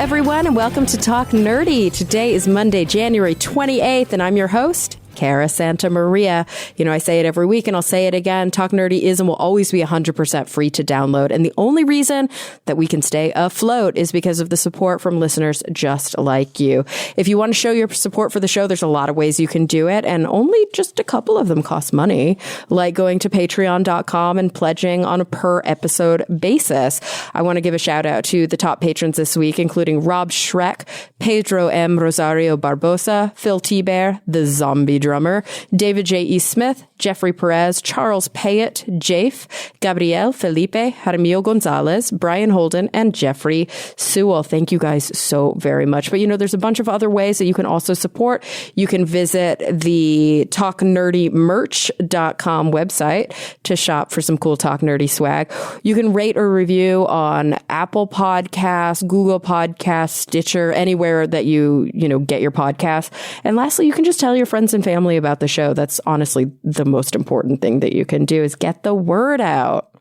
everyone, and welcome to Talk Nerdy. Today is Monday, January 28th, and I'm your host, Cara Santa Maria. You know, I say it every week and I'll say it again. Talk Nerdy is and will always be 100% free to download. And the only reason that we can stay afloat is because of the support from listeners just like you. If you want to show your support for the show, there's a lot of ways you can do it. And only just a couple of them cost money, like going to patreon.com and pledging on a per episode basis. I want to give a shout out to the top patrons this week, including Rob Schreck, Pedro M. Rosario Barbosa, Phil T-Bear, the Zombie Drummer, David J. E. Smith, Jeffrey Perez, Charles Payet, Jafe, Gabriel Felipe, Jaramillo Gonzalez, Brian Holden, and Jeffrey Sewell. Thank you guys so very much. But you know, there's a bunch of other ways that you can also support. You can visit the talknerdymerch.com website to shop for some cool Talk Nerdy swag. You can rate or review on Apple Podcasts, Google Podcasts, Stitcher, anywhere that you get your podcasts. And lastly, you can just tell your friends and family about the show. That's honestly the most important thing that you can do, is get the word out.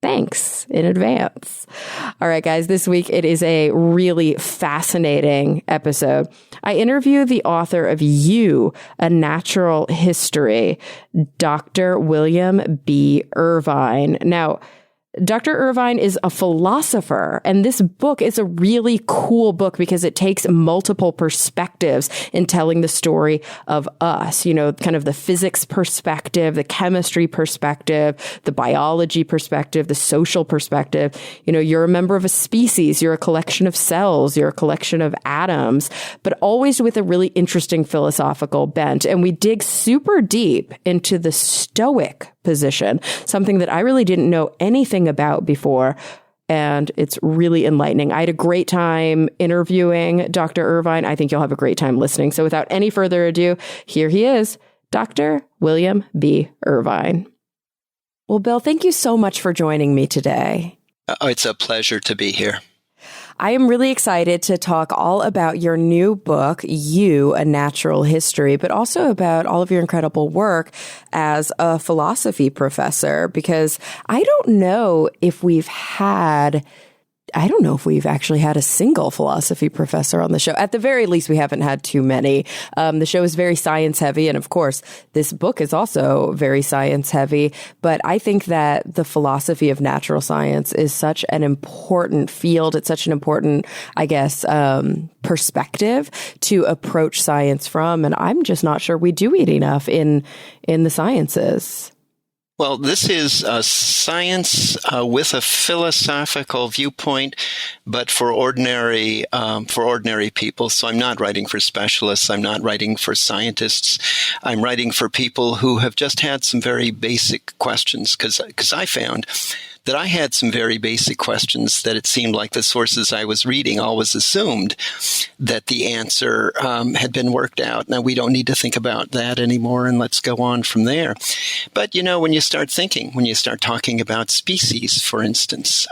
Thanks in advance. All right, guys, this week it is a really fascinating episode. I interview the author of You, A Natural History, Dr. William B. Irvine. Now, Dr. Irvine is a philosopher, and this book is a really cool book because it takes multiple perspectives in telling the story of us, you know, kind of the physics perspective, the chemistry perspective, the biology perspective, the social perspective. You know, you're a member of a species, you're a collection of cells, you're a collection of atoms, but always with a really interesting philosophical bent. And we dig super deep into the Stoic position, something that I really didn't know anything about before. And it's really enlightening. I had a great time interviewing Dr. Irvine. I think you'll have a great time listening. So without any further ado, here he is, Dr. William B. Irvine. Well, Bill, thank you so much for joining me today. It's a pleasure to be here. I am really excited to talk all about your new book, You, A Natural History, but also about all of your incredible work as a philosophy professor, because I don't know if we've actually had a single philosophy professor on the show. At the very least, we haven't had too many. The show is very science heavy. And of course, this book is also very science heavy. But I think that the philosophy of natural science is such an important field. It's such an important, perspective to approach science from. And I'm just not sure we do it enough in the sciences. Well, this is science with a philosophical viewpoint, but for ordinary people. So I'm not writing for specialists. I'm not writing for scientists. I'm writing for people who have just had some very basic questions, because I found that I had some very basic questions that it seemed like the sources I was reading always assumed that the answer had been worked out. Now, we don't need to think about that anymore, and let's go on from there. But, you know, when you start talking about species, for instance,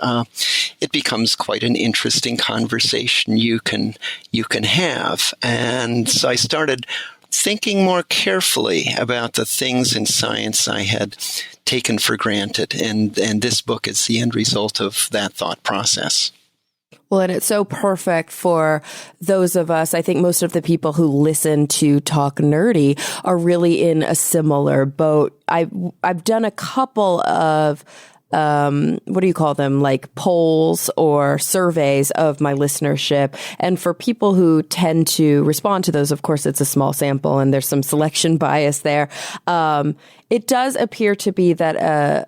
it becomes quite an interesting conversation you can have. And so I started thinking more carefully about the things in science I had taken for granted. And this book is the end result of that thought process. Well, and it's so perfect for those of us. I think most of the people who listen to Talk Nerdy are really in a similar boat. I've done a couple of what do you call them? Like polls or surveys of my listenership. And for people who tend to respond to those, of course, it's a small sample and there's some selection bias there. It does appear to be that, a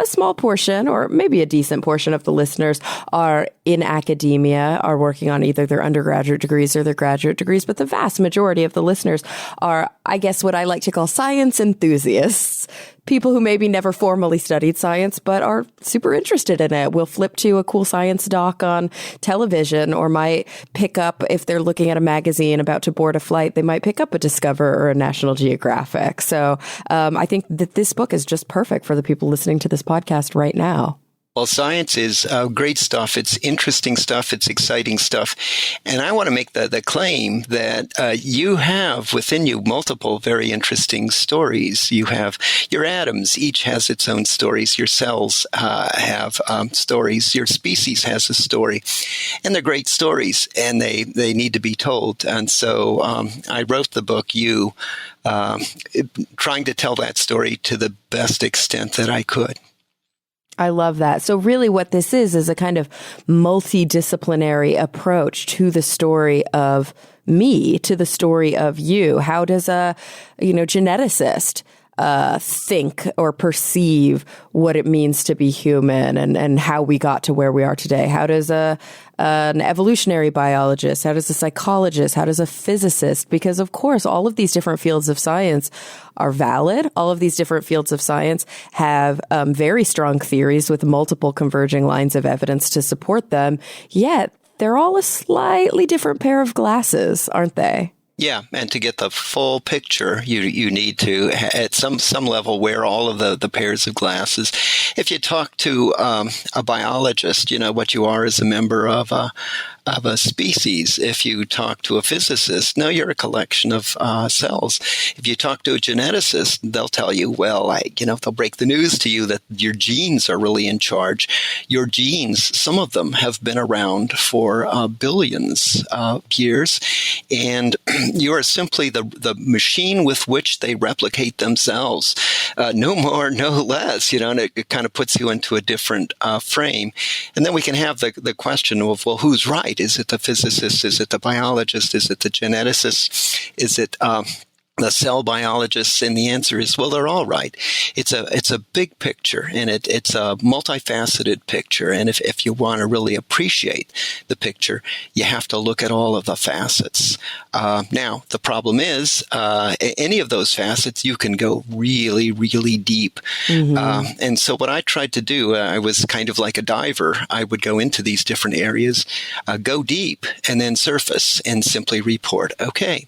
small portion or maybe a decent portion of the listeners are in academia, are working on either their undergraduate degrees or their graduate degrees. But the vast majority of the listeners are, I guess, what I like to call science enthusiasts. People who maybe never formally studied science, but are super interested in it. Will flip to a cool science doc on television, or might pick up, if they're looking at a magazine about to board a flight, they might pick up a Discover or a National Geographic. So I think that this book is just perfect for the people listening to this podcast right now. Well, science is great stuff. It's interesting stuff. It's exciting stuff. And I want to make the claim that you have within you multiple very interesting stories. You have your atoms. Each has its own stories. Your cells have stories. Your species has a story. And they're great stories, and they need to be told. And so I wrote the book, You, trying to tell that story to the best extent that I could. I love that. So really what this is a kind of multidisciplinary approach to the story of me, to the story of you. How does a, geneticist think or perceive what it means to be human and how we got to where we are today? How does an evolutionary biologist, how does a psychologist, how does a physicist? Because of course, all of these different fields of science are valid. All of these different fields of science have very strong theories with multiple converging lines of evidence to support them. Yet they're all a slightly different pair of glasses, aren't they? Yeah, and to get the full picture, you need to, at some level, wear all of the pairs of glasses. If you talk to a biologist, what you are is a member of a species. If you talk to a physicist, no, you're a collection of cells. If you talk to a geneticist, they'll tell you, they'll break the news to you that your genes are really in charge. Your genes, some of them have been around for billions of years, and you are simply the machine with which they replicate themselves. No more, no less, and it kind of puts you into a different frame. And then we can have the question of, well, who's right? Is it the physicist? Is it the biologist? Is it the geneticist? Is it the cell biologists? And the answer is, well, they're all right. It's a big picture, and it's a multifaceted picture. And if you want to really appreciate the picture, you have to look at all of the facets. Now, the problem is, any of those facets, you can go really, really deep. Mm-hmm. And so what I tried to do, I was kind of like a diver. I would go into these different areas, go deep, and then surface and simply report, okay,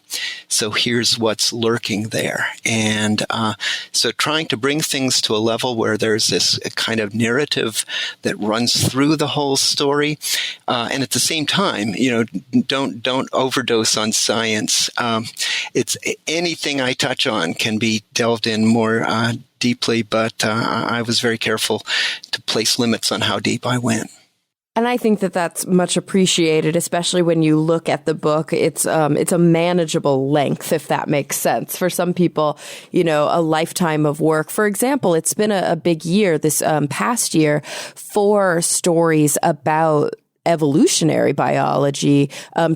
so here's what's lurking there. And so trying to bring things to a level where there's this kind of narrative that runs through the whole story. And at the same time, don't overdose on science. It's anything I touch on can be delved in more deeply, but I was very careful to place limits on how deep I went. And I think that that's much appreciated, especially when you look at the book. It's a manageable length, if that makes sense. For some people, a lifetime of work. For example, it's been a big year this past year for stories about evolutionary biology.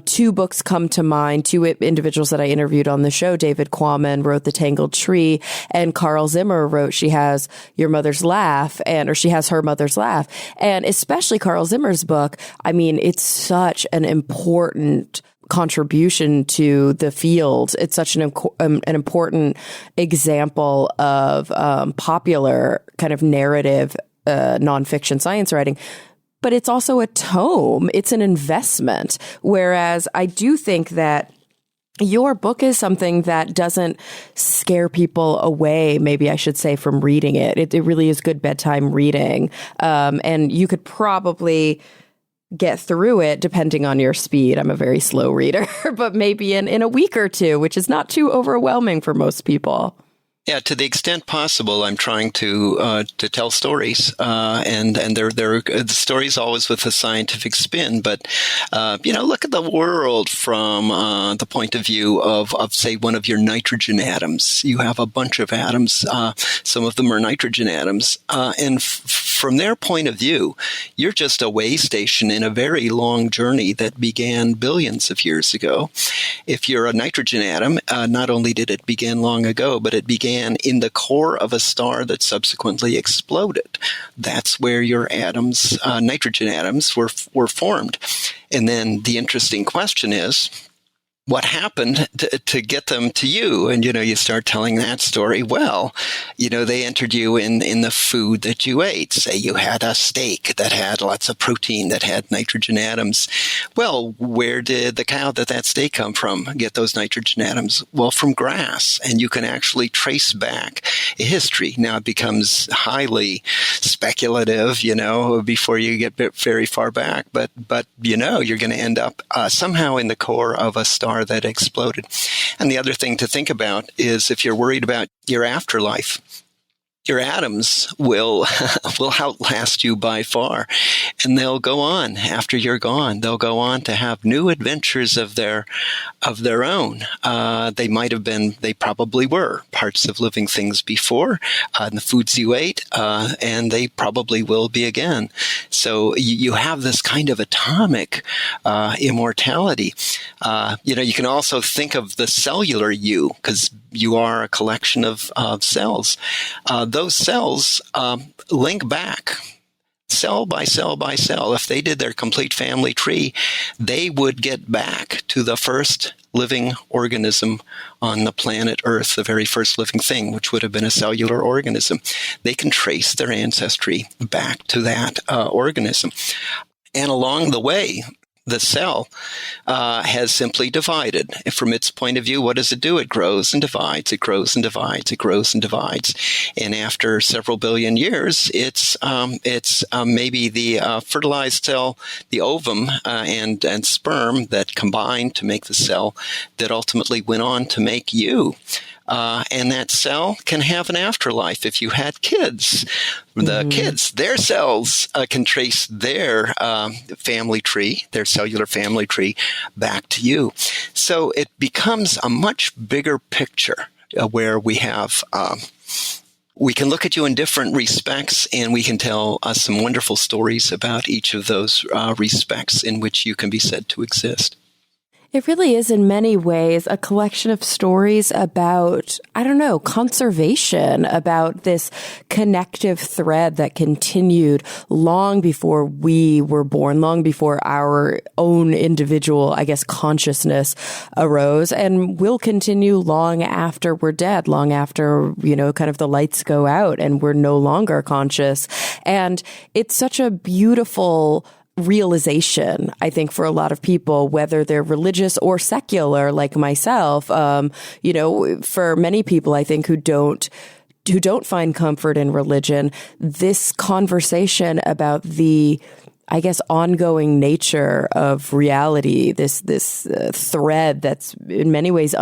Two books come to mind, two individuals that I interviewed on the show. David Quammen wrote The Tangled Tree, and Carl Zimmer wrote She Has Your Mother's Laugh, or She Has Her Mother's Laugh. And especially Carl Zimmer's book, it's such an important contribution to the field. It's such an important example of popular kind of narrative nonfiction science writing. But it's also a tome. It's an investment. Whereas I do think that your book is something that doesn't scare people away, maybe I should say, from reading it. It really is good bedtime reading. And you could probably get through it depending on your speed. I'm a very slow reader, but maybe in a week or two, which is not too overwhelming for most people. Yeah, to the extent possible, I'm trying to tell stories, and they're the stories always with a scientific spin. But look at the world from the point of view of say one of your nitrogen atoms. You have a bunch of atoms. Some of them are nitrogen atoms, and from their point of view, you're just a way station in a very long journey that began billions of years ago. If you're a nitrogen atom, not only did it begin long ago, but it began in the core of a star that subsequently exploded. That's where your atoms, nitrogen atoms, were formed. And then the interesting question is, what happened to get them to you? And, you start telling that story. Well, they entered you in the food that you ate. Say you had a steak that had lots of protein, that had nitrogen atoms. Well, where did the cow that steak come from get those nitrogen atoms? Well, from grass. And you can actually trace back a history. Now it becomes highly speculative, before you get very far back. But you're going to end up somehow in the core of a star that exploded. And the other thing to think about is if you're worried about your afterlife, your atoms will outlast you by far, and they'll go on after you're gone. They'll go on to have new adventures of their own. They probably were parts of living things before, the foods you ate, and they probably will be again. So you have this kind of atomic immortality. You can also think of the cellular you, because you are a collection of cells. Those cells link back cell by cell by cell. If they did their complete family tree, they would get back to the first living organism on the planet Earth, the very first living thing, which would have been a cellular organism. They can trace their ancestry back to that organism. And along the way, the cell has simply divided. From its point of view, what does it do? It grows and divides. It grows and divides. It grows and divides. And after several billion years, it's maybe the fertilized cell, the ovum and sperm that combined to make the cell that ultimately went on to make you. And that cell can have an afterlife. If you had kids, kids, their cells can trace their family tree, their cellular family tree, back to you. So it becomes a much bigger picture where we have we can look at you in different respects, and we can tell some wonderful stories about each of those respects in which you can be said to exist. It really is in many ways a collection of stories about, conservation, about this connective thread that continued long before we were born, long before our own individual, consciousness arose, and will continue long after we're dead, long after, kind of the lights go out and we're no longer conscious. And it's such a beautiful realization, I think, for a lot of people, whether they're religious or secular, like myself. For many people, I think, who don't find comfort in religion, this conversation about the ongoing nature of reality, this thread that's in many ways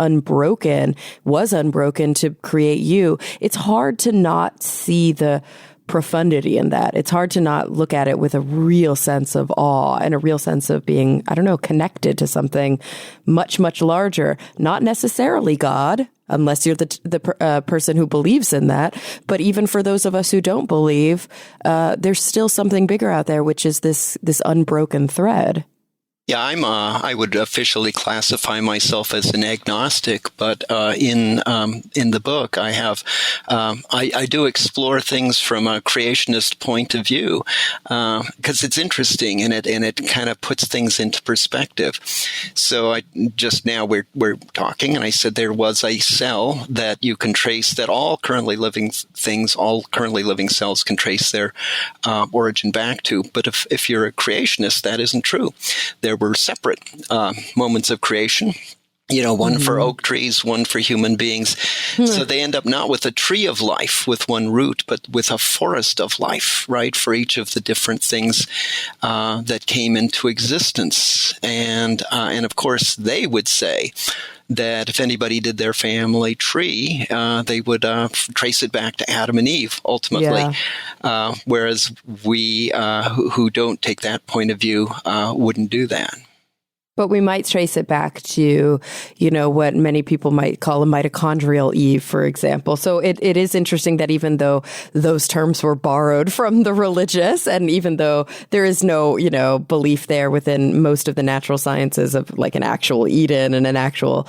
was unbroken to create you. It's hard to not see the profundity in that. It's hard to not look at it with a real sense of awe and a real sense of being, connected to something much, much larger. Not necessarily God, unless you're the person who believes in that. But even for those of us who don't believe, there's still something bigger out there, which is this unbroken thread. Yeah, I would officially classify myself as an agnostic, but in the book I have I do explore things from a creationist point of view because it's interesting and it kind of puts things into perspective. So just now we're talking, and I said there was a cell that you can trace, that all currently living cells can trace their origin back to. But if you're a creationist, that isn't true. There were separate moments of creation, one for oak trees, one for human beings. So they end up not with a tree of life with one root, but with a forest of life, right, for each of the different things that came into existence. And of course, they would say that if anybody did their family tree, they would trace it back to Adam and Eve, ultimately. Yeah. Whereas we, who don't take that point of view, wouldn't do that. But we might trace it back to, what many people might call a mitochondrial Eve, for example. So it is interesting that even though those terms were borrowed from the religious, and even though there is no, belief there within most of the natural sciences of like an actual Eden and an actual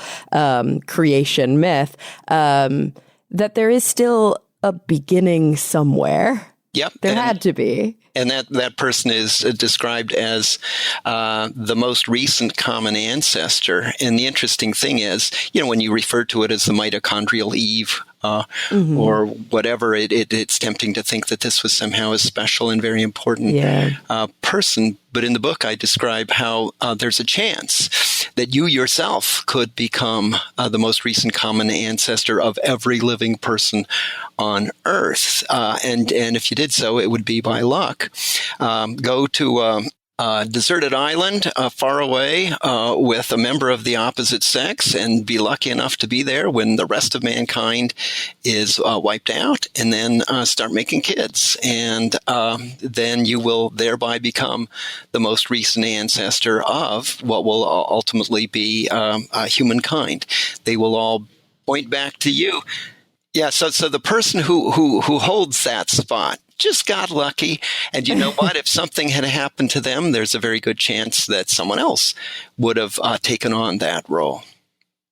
creation myth, that there is still a beginning somewhere. Yep. There had to be. And that person is described as the most recent common ancestor. And the interesting thing is, when you refer to it as the mitochondrial Eve or whatever, it's tempting to think that this was somehow a special and very important person. But in the book, I describe how there's a chance that you yourself could become the most recent common ancestor of every living person on Earth. And if you did so, it would be by luck. Go to a deserted island far away with a member of the opposite sex and be lucky enough to be there when the rest of mankind is wiped out, and then start making kids. And then you will thereby become the most recent ancestor of what will ultimately be humankind. They will all point back to you. Yeah, so the person who holds that spot just got lucky. And you know what? If something had happened to them, there's a very good chance that someone else would have taken on that role.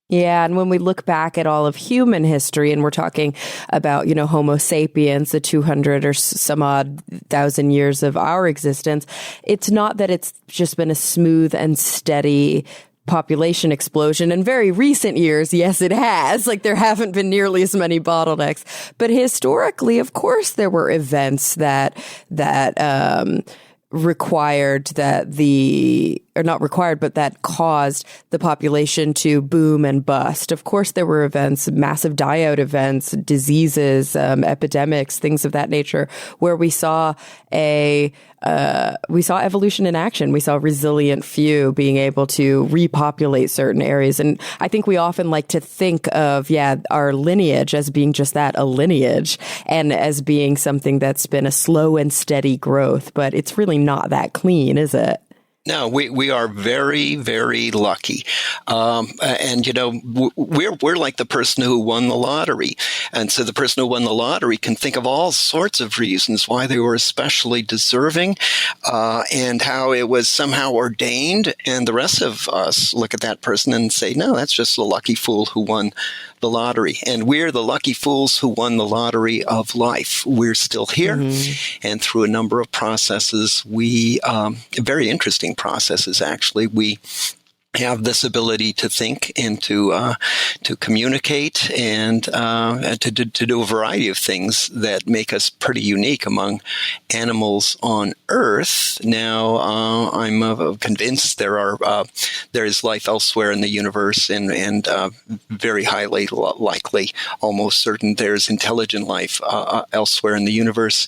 Yeah, and when we look back at all of human history, and we're talking about, Homo sapiens, the 200 or some odd thousand years of our existence, it's not that it's just been a smooth and steady population explosion. In very recent years, yes, it has. Like, there haven't been nearly as many bottlenecks. But historically, of course, there were events that required that that caused the population to boom and bust. Of course, there were events, massive die-out events, diseases, epidemics, things of that nature, where we saw evolution in action. We saw resilient few being able to repopulate certain areas. And I think we often like to think of, our lineage as being just that, a lineage, and as being something that's been a slow and steady growth. But it's really not that clean, is it? No, we are very, very lucky. And, we're like the person who won the lottery. And so the person who won the lottery can think of all sorts of reasons why they were especially deserving, and how it was somehow ordained. And the rest of us look at that person and say, no, that's just the lucky fool who won the lottery. And we're the lucky fools who won the lottery of life. We're still here. Mm-hmm. And through a number of processes, very interesting processes, actually, we have this ability to think and to communicate and to do a variety of things that make us pretty unique among animals on Earth. Now, I'm convinced there is life elsewhere in the universe, and very highly likely, almost certain, there's intelligent life elsewhere in the universe.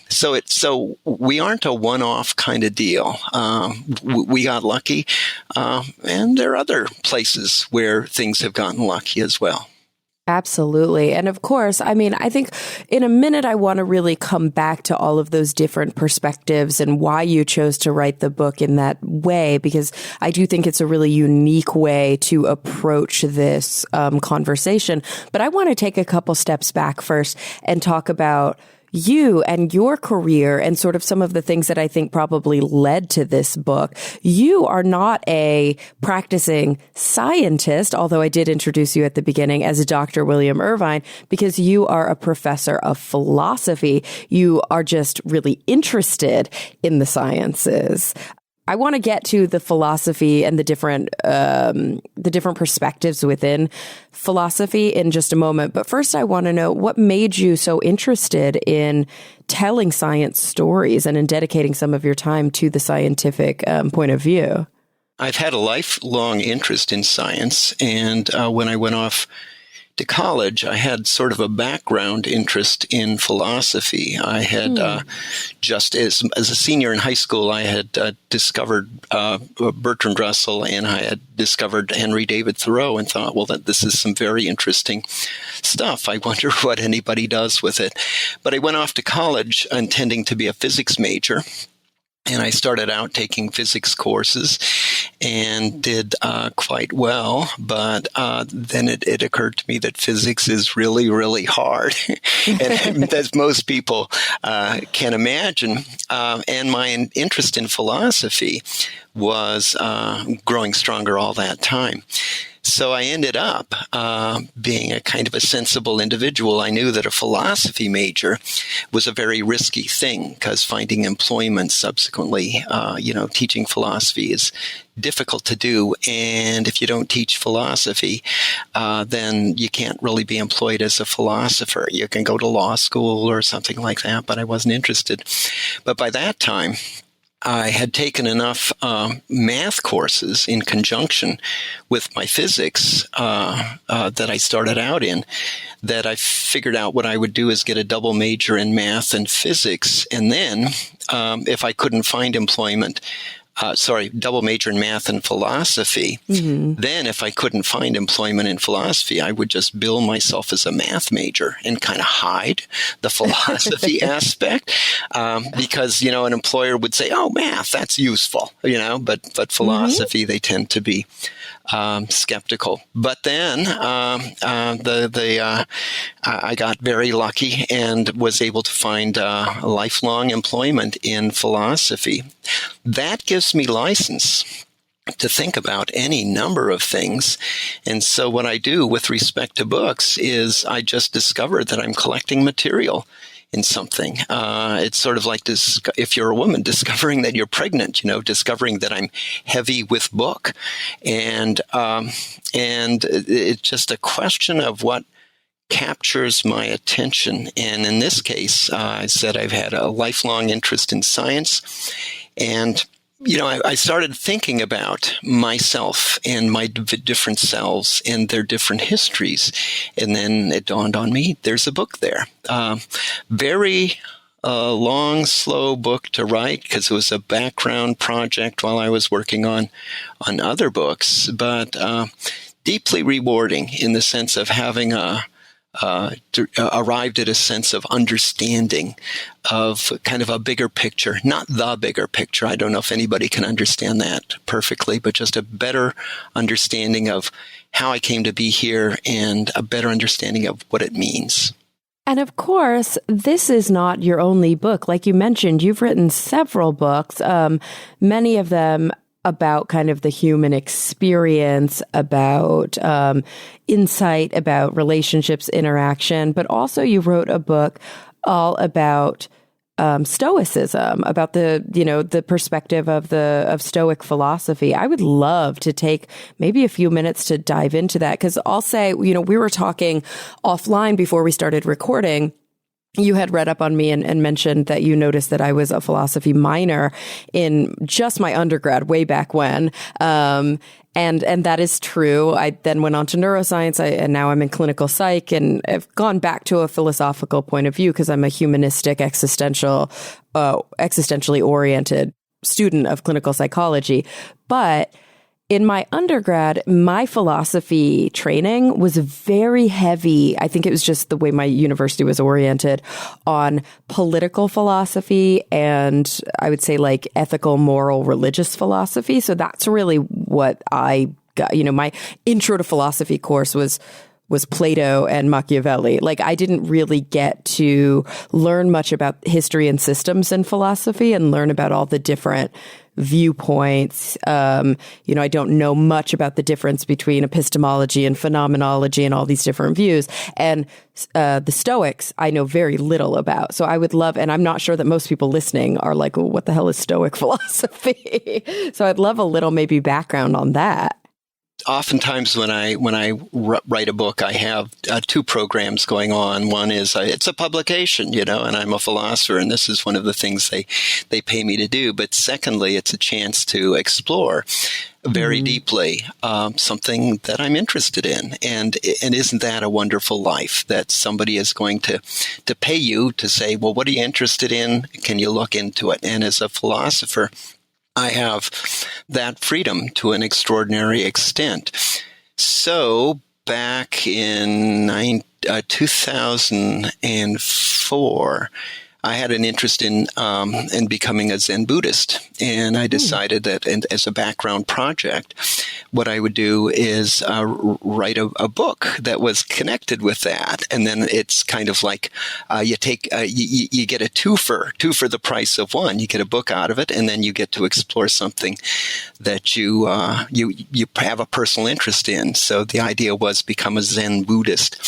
So we aren't a one-off kind of deal. We got lucky, and there are other places where things have gotten lucky as well. Absolutely. And of course, I think in a minute, I want to really come back to all of those different perspectives and why you chose to write the book in that way, because I do think it's a really unique way to approach this conversation. But I want to take a couple steps back first and talk about you and your career and sort of some of the things that I think probably led to this book. You are not a practicing scientist, although I did introduce you at the beginning as Dr. William Irvine, because you are a professor of philosophy. You are just really interested in the sciences. I want to get to the philosophy and the different perspectives within philosophy in just a moment. But first, I want to know what made you so interested in telling science stories and in dedicating some of your time to the scientific point of view. I've had a lifelong interest in science, and when I went off to college, I had sort of a background interest in philosophy. I had just as a senior in high school, I had discovered Bertrand Russell, and I had discovered Henry David Thoreau, and thought, well, this is some very interesting stuff. I wonder what anybody does with it. But I went off to college intending to be a physics major. And I started out taking physics courses and did quite well. But then it occurred to me that physics is really, really hard, and as most people can imagine. And my interest in philosophy was growing stronger all that time. So I ended up being a kind of a sensible individual. I knew that a philosophy major was a very risky thing because finding employment subsequently, teaching philosophy is difficult to do. And if you don't teach philosophy, then you can't really be employed as a philosopher. You can go to law school or something like that, but I wasn't interested. But by that time, I had taken enough math courses in conjunction with my physics that I started out in, that I figured out what I would do is get a double major in math and physics, and then if I couldn't find employment, double major in math and philosophy. Mm-hmm. Then if I couldn't find employment in philosophy, I would just bill myself as a math major and kind of hide the philosophy aspect. Because, an employer would say, oh, math, that's useful, but philosophy, they tend to be skeptical. But then I got very lucky and was able to find lifelong employment in philosophy. That gives me license to think about any number of things. And so what I do with respect to books is I just discovered that I'm collecting material in something. It's sort of like this, if you're a woman, discovering that you're pregnant, discovering that I'm heavy with book. And it's just a question of what captures my attention. And in this case, I said I've had a lifelong interest in science. And I started thinking about myself and my different selves and their different histories. And then it dawned on me, there's a book there. Very long, slow book to write because it was a background project while I was working on other books, but deeply rewarding in the sense of having arrived at a sense of understanding of kind of a bigger picture, not the bigger picture. I don't know if anybody can understand that perfectly, but just a better understanding of how I came to be here and a better understanding of what it means. And of course, this is not your only book. Like you mentioned, you've written several books, many of them about kind of the human experience, about insight, about relationships, interaction, but also you wrote a book all about Stoicism, about the perspective of Stoic philosophy. I would love to take maybe a few minutes to dive into that, because I'll say, we were talking offline before we started recording. You had read up on me and mentioned that you noticed that I was a philosophy minor in just my undergrad way back when. And that is true. I then went on to neuroscience and now I'm in clinical psych, and I've gone back to a philosophical point of view because I'm a humanistic, existentially oriented student of clinical psychology. But in my undergrad, my philosophy training was very heavy. I think it was just the way my university was oriented on political philosophy and I would say like ethical, moral, religious philosophy. So that's really what I got. My intro to philosophy course was Plato and Machiavelli. Like I didn't really get to learn much about history and systems in philosophy and learn about all the different viewpoints. I don't know much about the difference between epistemology and phenomenology and all these different views. And the Stoics, I know very little about. So I would love, and I'm not sure that most people listening are like, well, what the hell is Stoic philosophy? So I'd love a little maybe background on that. Oftentimes when I write a book, I have two programs going on. One is it's a publication, and I'm a philosopher, and this is one of the things they pay me to do. But secondly, it's a chance to explore very deeply something that I'm interested in. And isn't that a wonderful life that somebody is going to pay you to say, well, what are you interested in? Can you look into it? And as a philosopher, I have that freedom to an extraordinary extent. So back in 2004, I had an interest in becoming a Zen Buddhist, and I decided that, as a background project, what I would do is write a book that was connected with that, and then it's kind of like you get a two for the price of one. You get a book out of it, and then you get to explore something that you have a personal interest in. So the idea was become a Zen Buddhist,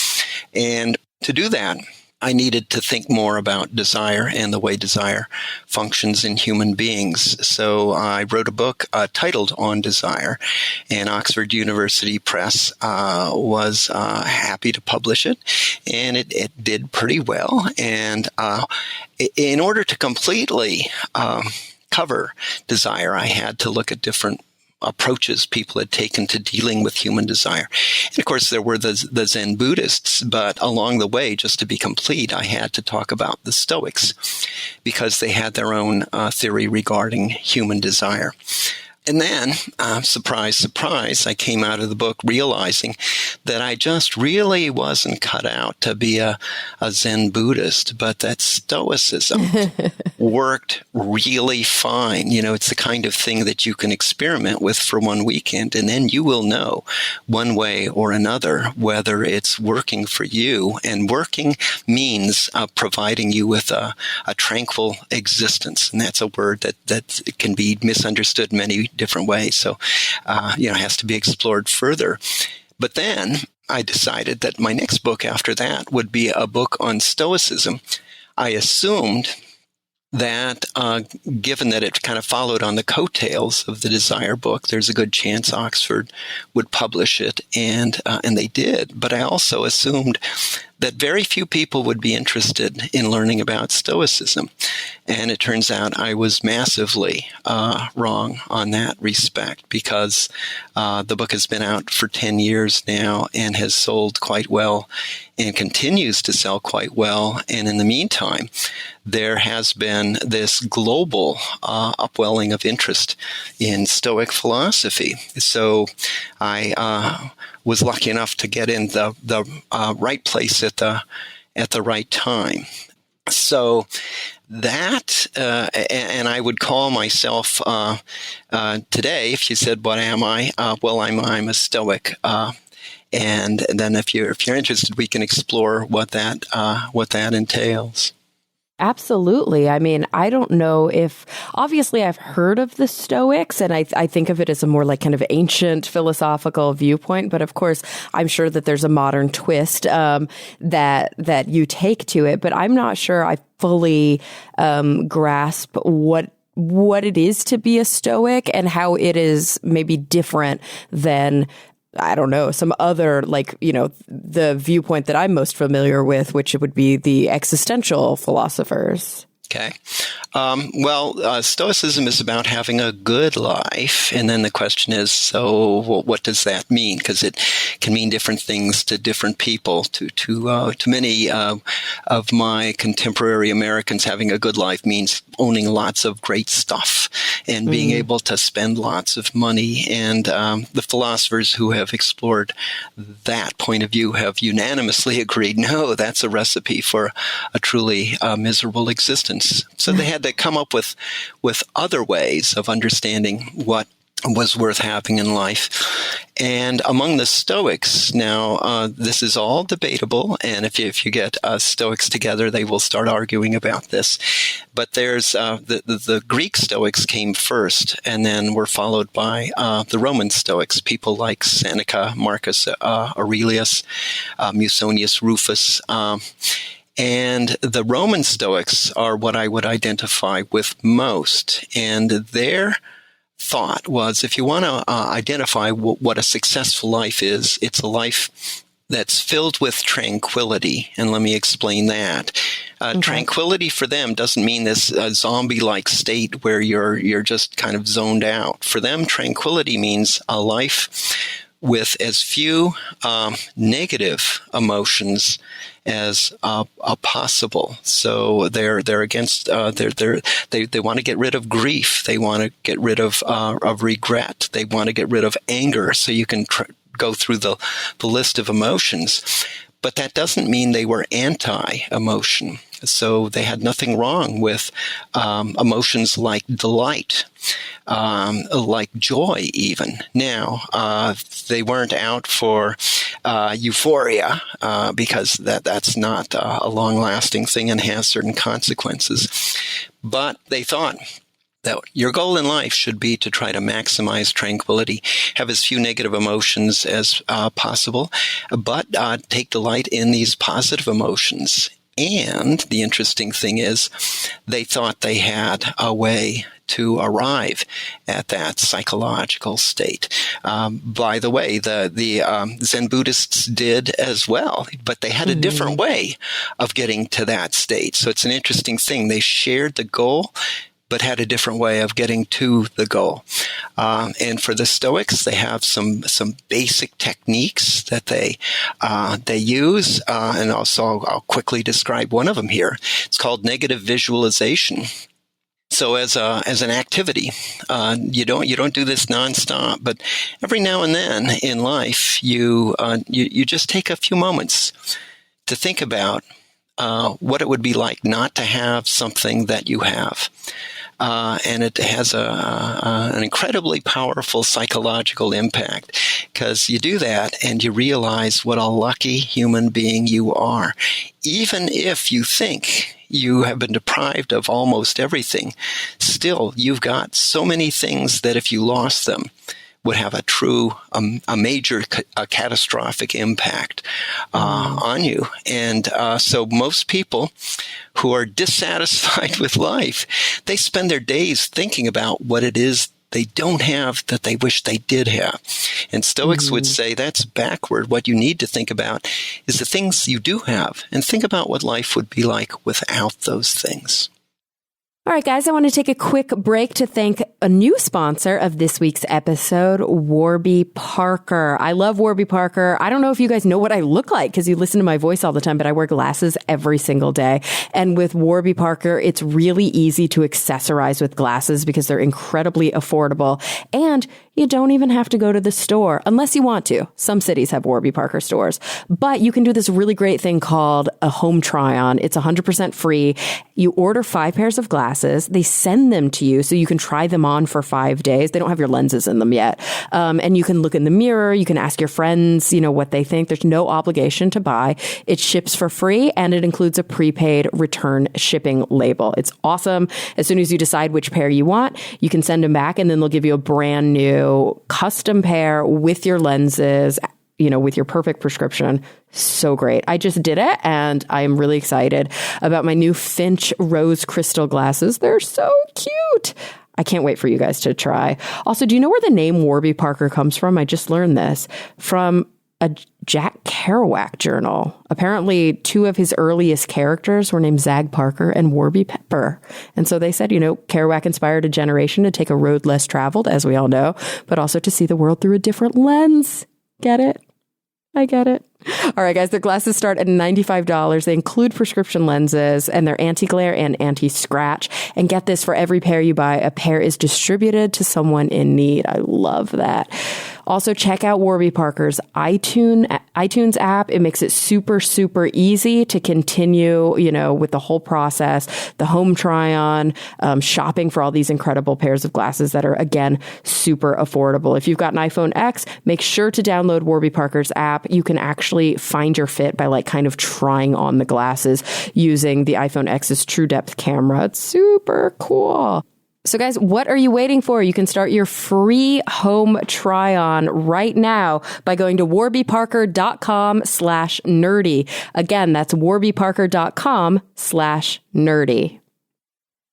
and to do that, I needed to think more about desire and the way desire functions in human beings. So I wrote a book titled On Desire, and Oxford University Press was happy to publish it, and it did pretty well. And in order to completely cover desire, I had to look at different approaches people had taken to dealing with human desire. And of course, there were the Zen Buddhists, but along the way, just to be complete, I had to talk about the Stoics because they had their own theory regarding human desire. And then, surprise, surprise, I came out of the book realizing that I just really wasn't cut out to be a Zen Buddhist, but that Stoicism worked really fine. You know, it's the kind of thing that you can experiment with for one weekend, and then you will know one way or another whether it's working for you. And working means providing you with a tranquil existence, and that's a word that can be misunderstood many different ways. So, it has to be explored further. But then I decided that my next book after that would be a book on Stoicism. I assumed that, given that it kind of followed on the coattails of the Desire book, there's a good chance Oxford would publish it, and they did. But I also assumed that very few people would be interested in learning about Stoicism. And it turns out I was massively wrong on that respect, because the book has been out for 10 years now and has sold quite well and continues to sell quite well. And in the meantime, there has been this global upwelling of interest in Stoic philosophy. So I was lucky enough to get in the right place at the right time. So that, and I would call myself today, if you said, "What am I?" Well, I'm a Stoic. And then if you're interested, we can explore what that entails. Absolutely. I mean, I don't know if, obviously I've heard of the Stoics, and I think of it as a more like kind of ancient philosophical viewpoint, but of course I'm sure that there's a modern twist that you take to it, but I'm not sure I fully grasp what it is to be a Stoic and how it is maybe different than, I don't know, some other, the viewpoint that I'm most familiar with, which would be the existential philosophers. Okay. Stoicism is about having a good life. And then the question is, so what does that mean? Because it can mean different things to different people. To many of my contemporary Americans, having a good life means owning lots of great stuff and being able to spend lots of money. And the philosophers who have explored that point of view have unanimously agreed, no, that's a recipe for a truly miserable existence. So they had to come up with other ways of understanding what was worth having in life. And among the Stoics, now this is all debatable, and if you get Stoics together, they will start arguing about this. But there's the Greek Stoics came first, and then were followed by the Roman Stoics, people like Seneca, Marcus Aurelius, Musonius Rufus. And the Roman Stoics are what I would identify with most. And their thought was, if you want to identify what a successful life is, it's a life that's filled with tranquility. And let me explain that. Tranquility for them doesn't mean this zombie-like state where you're just kind of zoned out. For them, tranquility means a life with as few negative emotions as possible. So they're against. They want to get rid of grief. They want to get rid of regret. They want to get rid of anger. So you can go through the list of emotions. but that doesn't mean they were anti-emotion. So they had nothing wrong with emotions like delight, like joy even. Now, they weren't out for euphoria because that's not a long-lasting thing and has certain consequences. But they thought that your goal in life should be to try to maximize tranquility, have as few negative emotions as possible, but take delight in these positive emotions. And the interesting thing is, they thought they had a way to arrive at that psychological state. By the way, the Zen Buddhists did as well, but they had a different way of getting to that state. So it's an interesting thing. They shared the goal, but had a different way of getting to the goal. And for the Stoics, they have some basic techniques that they use, and also I'll quickly describe one of them here. It's called negative visualization. So as an activity, you don't do this nonstop, but every now and then in life, you just take a few moments to think about what it would be like not to have something that you have. And it has an incredibly powerful psychological impact, because you do that and you realize what a lucky human being you are. Even if you think you have been deprived of almost everything, still you've got so many things that if you lost them, would have a major catastrophic impact on you. And so most people who are dissatisfied with life, they spend their days thinking about what it is they don't have that they wish they did have. And Stoics would say that's backward. What you need to think about is the things you do have, and think about what life would be like without those things. All right, guys, I want to take a quick break to thank a new sponsor of this week's episode, Warby Parker. I love Warby Parker. I don't know if you guys know what I look like because you listen to my voice all the time, but I wear glasses every single day. And with Warby Parker, it's really easy to accessorize with glasses because they're incredibly affordable. And you don't even have to go to the store unless you want to. Some cities have Warby Parker stores, but you can do this really great thing called a home try-on. It's 100% free. You order 5 pairs of glasses. They send them to you so you can try them on for 5 days. They don't have your lenses in them yet. And you can look in the mirror. You can ask your friends, what they think. There's no obligation to buy. It ships for free, and it includes a prepaid return shipping label. It's awesome. As soon as you decide which pair you want, you can send them back, and then they'll give you a brand new custom pair with your lenses, with your perfect prescription. So great. I just did it, and I am really excited about my new Finch rose crystal glasses. They're so cute. I can't wait for you guys to try. Also, do you know where the name Warby Parker comes from? I just learned this from a Jack Kerouac journal. Apparently, 2 of his earliest characters were named Zag Parker and Warby Pepper. And so they said, Kerouac inspired a generation to take a road less traveled, as we all know, but also to see the world through a different lens. Get it? I get it. All right, guys, their glasses start at $95. They include prescription lenses, and they're anti-glare and anti-scratch. And get this, for every pair you buy, a pair is distributed to someone in need. I love that. Also, check out Warby Parker's iTunes app. It makes it super, super easy to continue, with the whole process, the home try-on, shopping for all these incredible pairs of glasses that are, again, super affordable. If you've got an iPhone X, make sure to download Warby Parker's app. You can actually find your fit by kind of trying on the glasses using the iPhone X's True Depth camera. It's super cool. So guys, what are you waiting for? You can start your free home try-on right now by going to warbyparker.com/nerdy. Again, that's warbyparker.com/nerdy.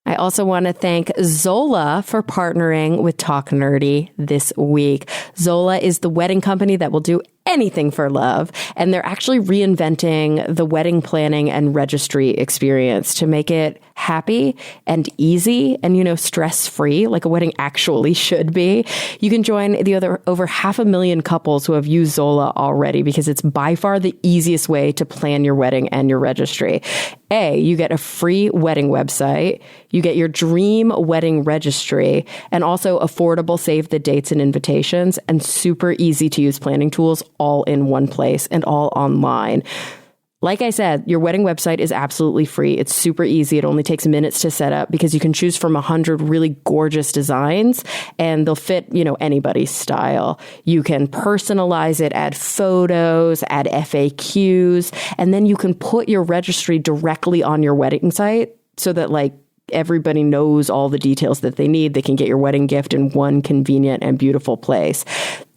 I also want to thank Zola for partnering with Talk Nerdy this week. Zola is the wedding company that will do anything for love, and they're actually reinventing the wedding planning and registry experience to make it happy and easy and, stress-free, like a wedding actually should be. You can join the over 500,000 couples who have used Zola already because it's by far the easiest way to plan your wedding and your registry. You get a free wedding website, you get your dream wedding registry, and also affordable save the dates and invitations and super easy to use planning tools all in one place and all online. Like I said, your wedding website is absolutely free. It's super easy. It only takes minutes to set up because you can choose from 100 really gorgeous designs and they'll fit, anybody's style. You can personalize it, add photos, add FAQs, and then you can put your registry directly on your wedding site so that everybody knows all the details that they need. They can get your wedding gift in one convenient and beautiful place.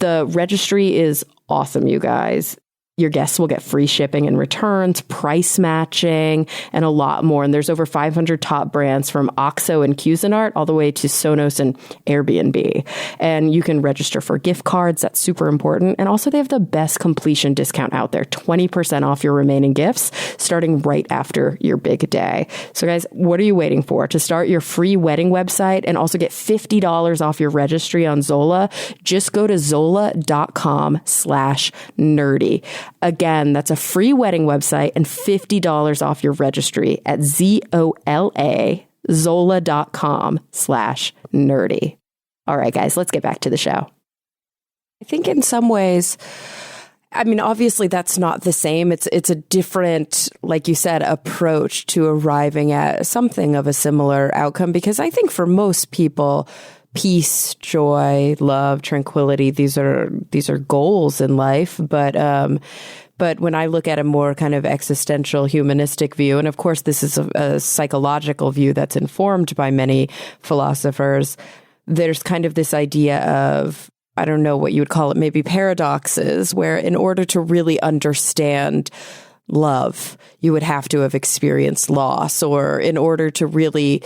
The registry is awesome, you guys. Your guests will get free shipping and returns, price matching, and a lot more. And there's over 500 top brands from OXO and Cuisinart all the way to Sonos and Airbnb. And you can register for gift cards. That's super important. And also they have the best completion discount out there, 20% off your remaining gifts starting right after your big day. So guys, what are you waiting for? To start your free wedding website and also get $50 off your registry on Zola, just go to zola.com/nerdy. Again, that's a free wedding website and $50 off your registry at zola.com/nerdy. All right, guys, let's get back to the show. I think in some ways, obviously that's not the same. It's a different, like you said, approach to arriving at something of a similar outcome, because I think for most people, peace, joy, love, tranquility, these are goals in life. But when I look at a more kind of existential humanistic view, and of course this is a psychological view that's informed by many philosophers, there's kind of this idea of, I don't know what you would call it, maybe paradoxes, where in order to really understand love, you would have to have experienced loss, or in order to really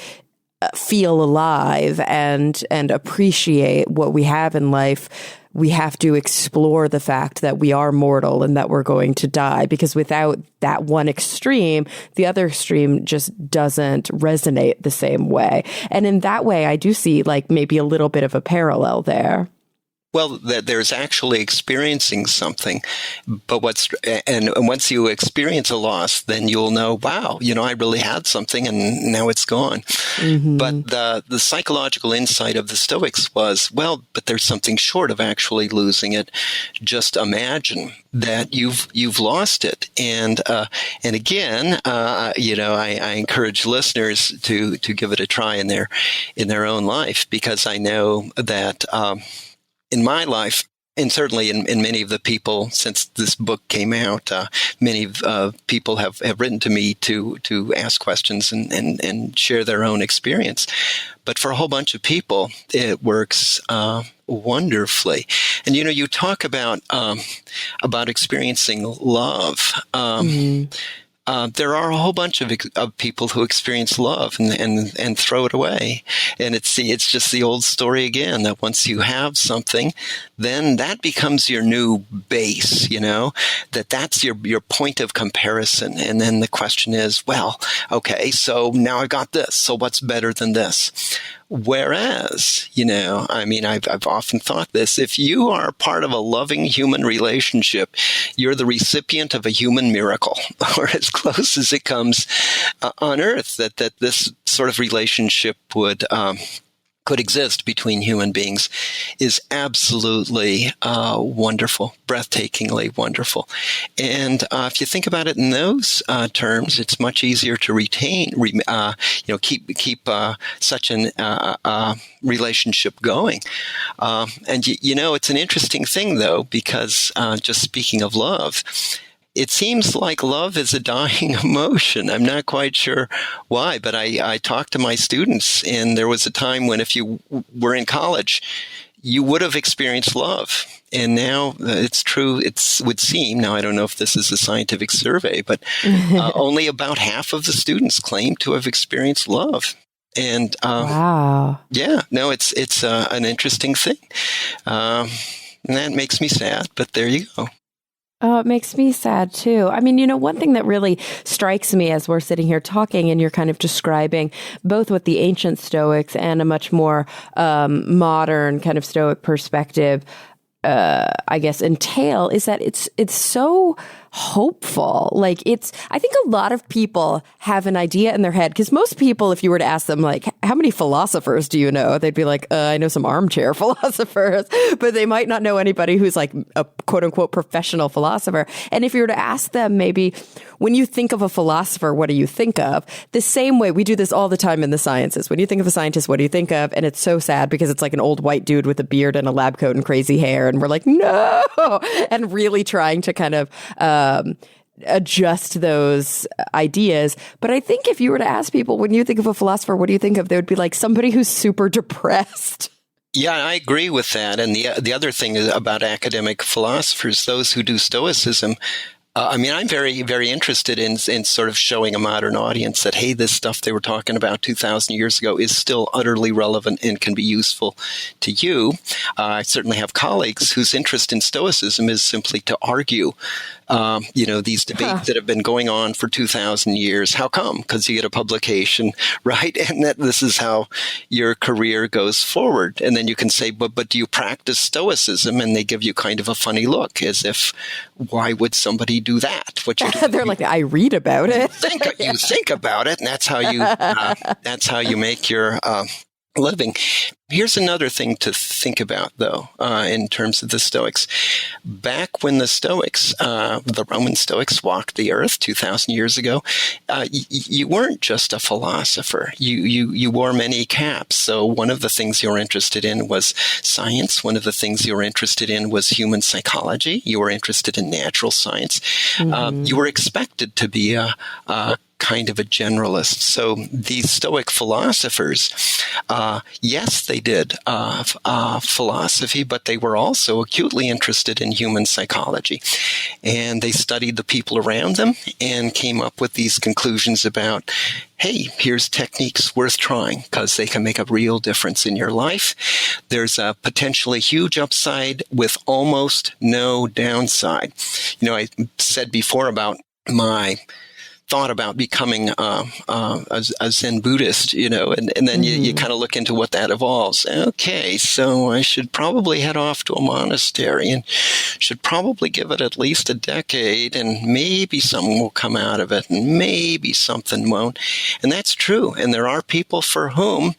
feel alive and appreciate what we have in life, we have to explore the fact that we are mortal and that we're going to die, because without that one extreme, the other extreme just doesn't resonate the same way. And in that way, I do see maybe a little bit of a parallel there. Well, there's actually experiencing something, but once you experience a loss, then you'll know, wow, I really had something and now it's gone. Mm-hmm. But the psychological insight of the Stoics was, well, but there's something short of actually losing it. Just imagine that you've lost it, and again, I encourage listeners to give it a try in their own life, because I know that. In my life, and certainly in many of the people since this book came out, many people have written to me to ask questions and share their own experience. But for a whole bunch of people, it works wonderfully. And you talk about experiencing love. Mm-hmm. There are a whole bunch of people who experience love and throw it away. And it's just the old story again, that once you have something, then that becomes your new base, that's your point of comparison. And then the question is, well, okay, so now I got this. So what's better than this? Whereas, I've often thought this, if you are part of a loving human relationship, you're the recipient of a human miracle, or as close as it comes on earth, that this sort of relationship could exist between human beings is absolutely wonderful, breathtakingly wonderful. And if you think about it in those terms, it's much easier to retain, keep such an relationship going. And it's an interesting thing, though, because just speaking of love, it seems like love is a dying emotion. I'm not quite sure why, but I talked to my students, and there was a time when if you were in college, you would have experienced love. And now it's true, would seem, now I don't know if this is a scientific survey, but only about half of the students claim to have experienced love. And wow. Yeah, no, it's an interesting thing. And that makes me sad, but there you go. Oh, it makes me sad too. One thing that really strikes me as we're sitting here talking and you're kind of describing both what the ancient Stoics and a much more modern kind of Stoic perspective, entail, is that it's so hopeful. Like I think a lot of people have an idea in their head, because most people, if you were to ask them, like, how many philosophers do you know? They'd be like, I know some armchair philosophers, but they might not know anybody who's like a quote unquote professional philosopher. And if you were to ask them, maybe, when you think of a philosopher, what do you think of? The same way we do this all the time in the sciences. When you think of a scientist, what do you think of? And it's so sad because it's like an old white dude with a beard and a lab coat and crazy hair. And we're like, no, and really trying to kind of adjust those ideas. But I think if you were to ask people, when you think of a philosopher, what do you think of? They would be like somebody who's super depressed. Yeah, I agree with that. And the other thing is about academic philosophers, those who do Stoicism. I'm very, very interested in sort of showing a modern audience that, hey, this stuff they were talking about 2,000 years ago is still utterly relevant and can be useful to you. I certainly have colleagues whose interest in Stoicism is simply to argue, these debates that have been going on for 2,000 years. How come? Because you get a publication, right? And that this is how your career goes forward. And then you can say, but do you practice Stoicism? And they give you kind of a funny look, as if, why would somebody do that? What you do? They're like, I read about it. You think about it, and that's how you make your living. Here's another thing to think about, though, in terms of the Stoics. Back when the Stoics, the Roman Stoics, walked the earth 2,000 years ago, you weren't just a philosopher. You wore many caps. So one of the things you were interested in was science. One of the things you were interested in was human psychology. You were interested in natural science. Mm-hmm. You were expected to be a kind of a generalist. So these Stoic philosophers, yes, they did philosophy, but they were also acutely interested in human psychology. And they studied the people around them and came up with these conclusions about, hey, here's techniques worth trying because they can make a real difference in your life. There's a potentially huge upside with almost no downside. I said before about my thought about becoming a Zen Buddhist, and then you kind of look into what that involves. Okay, so I should probably head off to a monastery and should probably give it at least a decade, and maybe something will come out of it, and maybe something won't. And that's true. And there are people for whom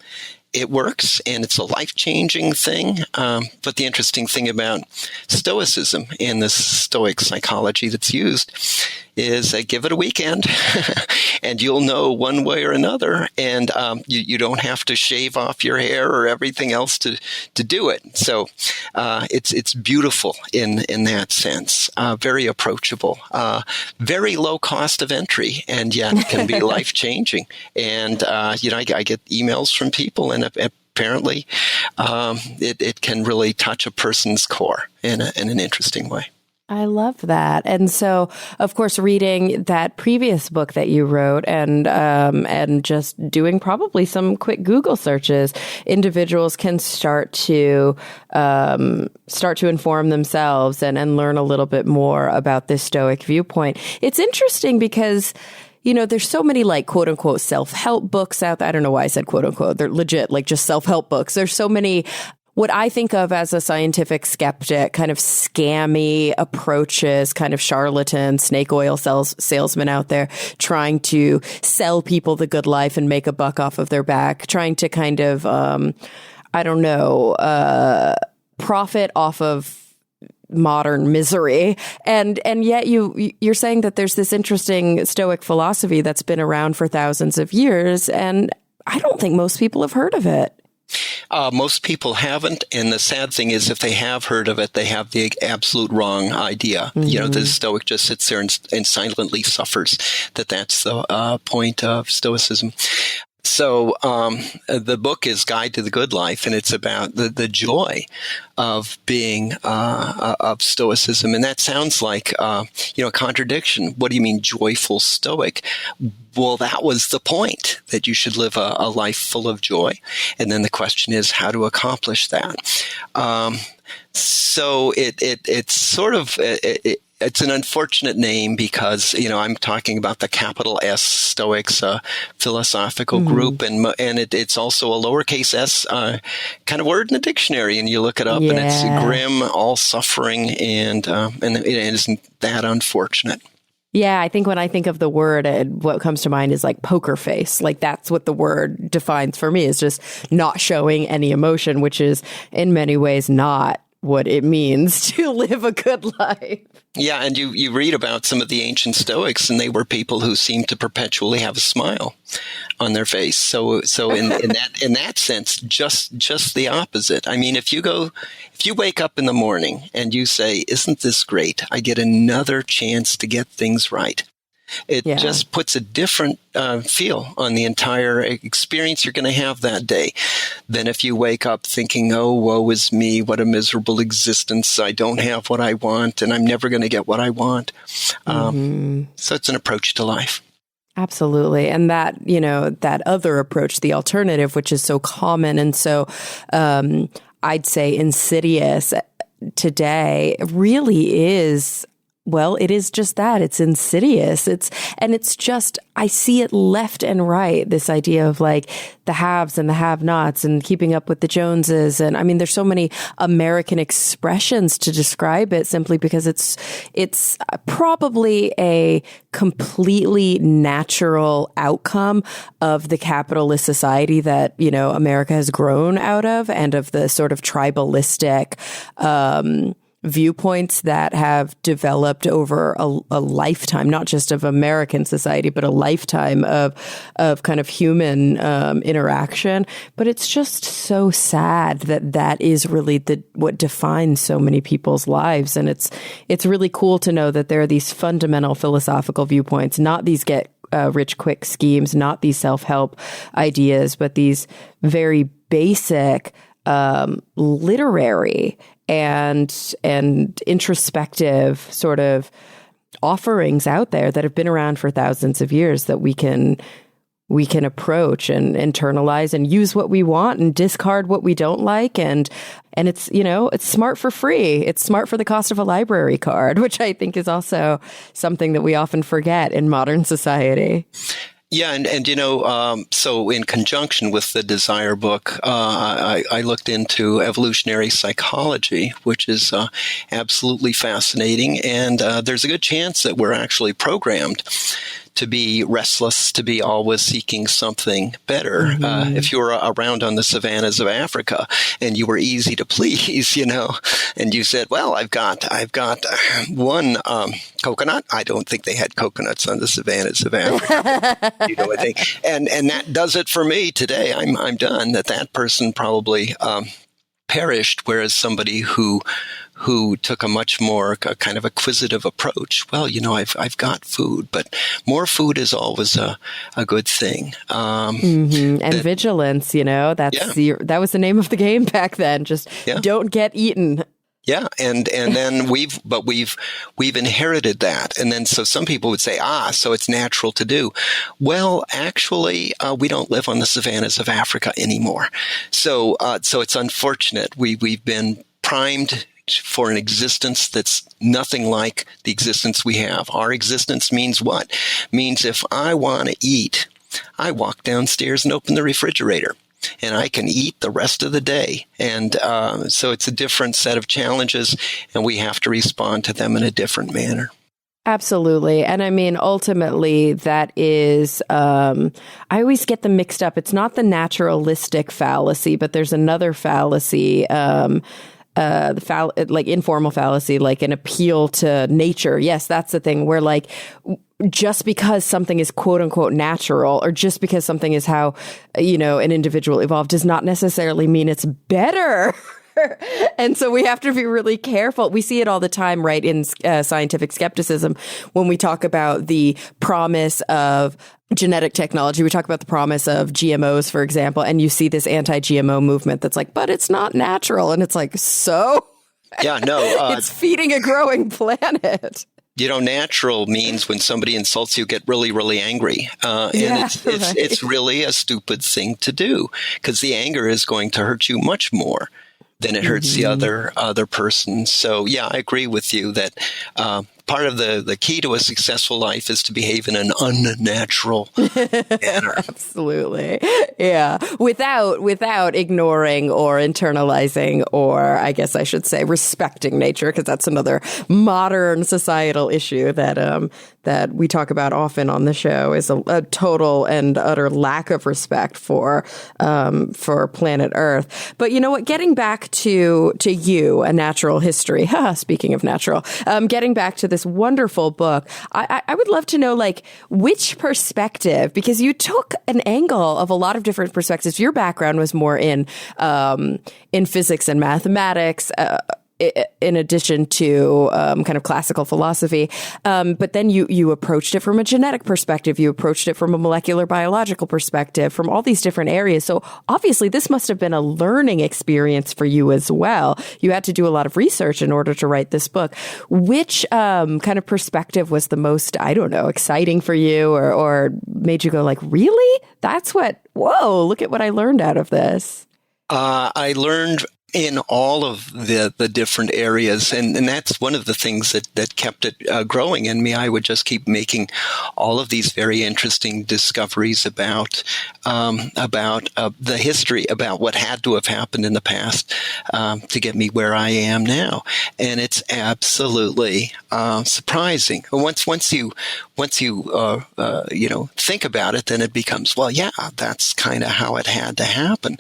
it works, and it's a life-changing thing. But the interesting thing about Stoicism and the Stoic psychology that's used is give it a weekend, and you'll know one way or another. And you don't have to shave off your hair or everything else to do it. So it's beautiful in that sense. Very approachable, very low cost of entry, and yet can be life-changing. And I get emails from people, and apparently it can really touch a person's core in an interesting way. I love that. And so, of course, reading that previous book that you wrote and just doing probably some quick Google searches, individuals can start to inform themselves and learn a little bit more about this Stoic viewpoint. It's interesting because there's so many like quote unquote self-help books out there. I don't know why I said quote unquote. They're legit, like just self-help books. There's so many what I think of as a scientific skeptic, kind of scammy approaches, kind of charlatan, snake oil salesmen out there trying to sell people the good life and make a buck off of their back, trying to kind of, profit off of modern misery. And yet you're saying that there's this interesting Stoic philosophy that's been around for thousands of years. And I don't think most people have heard of it. Most people haven't, and the sad thing is if they have heard of it, they have the absolute wrong idea. Mm-hmm. The Stoic just sits there and silently suffers. That's the point of Stoicism. So the book is Guide to the Good Life, and it's about the joy of being of Stoicism. And that sounds like a contradiction. What do you mean joyful Stoic? Well, that was the point, that you should live a life full of joy. And then the question is how to accomplish that. So it's sort of it's an unfortunate name because I'm talking about the capital S Stoics philosophical group, and it's also a lowercase s kind of word in the dictionary, and you look it up, and it's grim, all suffering, and it isn't that unfortunate. Yeah, I think when I think of the word, what comes to mind is like poker face. Like that's what the word defines for me, is just not showing any emotion, which is in many ways not what it means to live a good life. Yeah, and you read about some of the ancient Stoics, and they were people who seemed to perpetually have a smile on their face. So in that sense, just the opposite. I mean, if you wake up in the morning and you say, "Isn't this great? I get another chance to get things right." It just puts a different feel on the entire experience you're going to have that day than if you wake up thinking, "Oh, woe is me, what a miserable existence. I don't have what I want, and I'm never going to get what I want." So it's an approach to life. Absolutely. And that, that other approach, the alternative, which is so common and so, I'd say insidious today, really is, well, it is just that. It's insidious. It's just, I see it left and right, this idea of like the haves and the have-nots and keeping up with the Joneses. And I mean, there's so many American expressions to describe it simply because it's probably a completely natural outcome of the capitalist society that, America has grown out of, and of the sort of tribalistic, viewpoints that have developed over a lifetime, not just of American society, but a lifetime of kind of human interaction. But it's just so sad that is really what defines so many people's lives. And it's really cool to know that there are these fundamental philosophical viewpoints, not these get rich quick schemes, not these self-help ideas, but these very basic literary and introspective sort of offerings out there that have been around for thousands of years that we can approach and internalize and use what we want and discard what we don't like. And it's, it's smart for free. It's smart for the cost of a library card, which I think is also something that we often forget in modern society. Yeah, and so in conjunction with the Desire book, I looked into evolutionary psychology, which is absolutely fascinating, and there's a good chance that we're actually programmed to be restless, to be always seeking something better. If you were around on the savannas of Africa and you were easy to please, and you said, "Well, I've got one coconut." I don't think they had coconuts on the savannas of Africa. I think, and that does it for me today. I'm done. That person probably perished, whereas somebody who took a much more kind of acquisitive approach. Well, I've got food, but more food is always a good thing. And vigilance, that was the name of the game back then. Just don't get eaten. Yeah, and then we've inherited that, and then so some people would say, so it's natural to do. Well, actually, we don't live on the savannas of Africa anymore, so it's unfortunate. We've been primed for an existence that's nothing like the existence we have. Our existence means what? Means if I want to eat, I walk downstairs and open the refrigerator, and I can eat the rest of the day. And so it's a different set of challenges, and we have to respond to them in a different manner. Absolutely. And I mean, ultimately, that is, I always get them mixed up. It's not the naturalistic fallacy, but there's another fallacy, like informal fallacy, like an appeal to nature. Yes, that's the thing where like, just because something is quote unquote natural, or just because something is how, an individual evolved, does not necessarily mean it's better. And so we have to be really careful. We see it all the time, right, in scientific skepticism when we talk about the promise of genetic technology. We talk about the promise of GMOs, for example, and you see this anti-GMO movement that's like, but it's not natural. And it's like, so? Yeah, no. It's feeding a growing planet. Natural means when somebody insults you, get really, really angry. It's really a stupid thing to do, because the anger is going to hurt you much more then it hurts the other person. So yeah, I agree with you that part of the key to a successful life is to behave in an unnatural manner. Absolutely. Yeah. Without ignoring or internalizing, or I guess I should say respecting nature, because that's another modern societal issue that we talk about often on the show, is a total and utter lack of respect for planet Earth. But you know what? Getting back to you, A Natural History. Speaking of natural, getting back to this wonderful book, I would love to know, like, which perspective, because you took an angle of a lot of different perspectives. Your background was more in physics and mathematics, in addition to kind of classical philosophy. But then you approached it from a genetic perspective. You approached it from a molecular biological perspective, from all these different areas. So obviously this must have been a learning experience for you as well. You had to do a lot of research in order to write this book. Which kind of perspective was the most, I don't know, exciting for you, or made you go like, really? Whoa, look at what I learned out of this. I learned in all of the different areas. And that's one of the things that kept it growing in me. I would just keep making all of these very interesting discoveries about the history, about what had to have happened in the past to get me where I am now. And it's absolutely surprising. Once you think about it, then it becomes, well, yeah, that's kind of how it had to happen.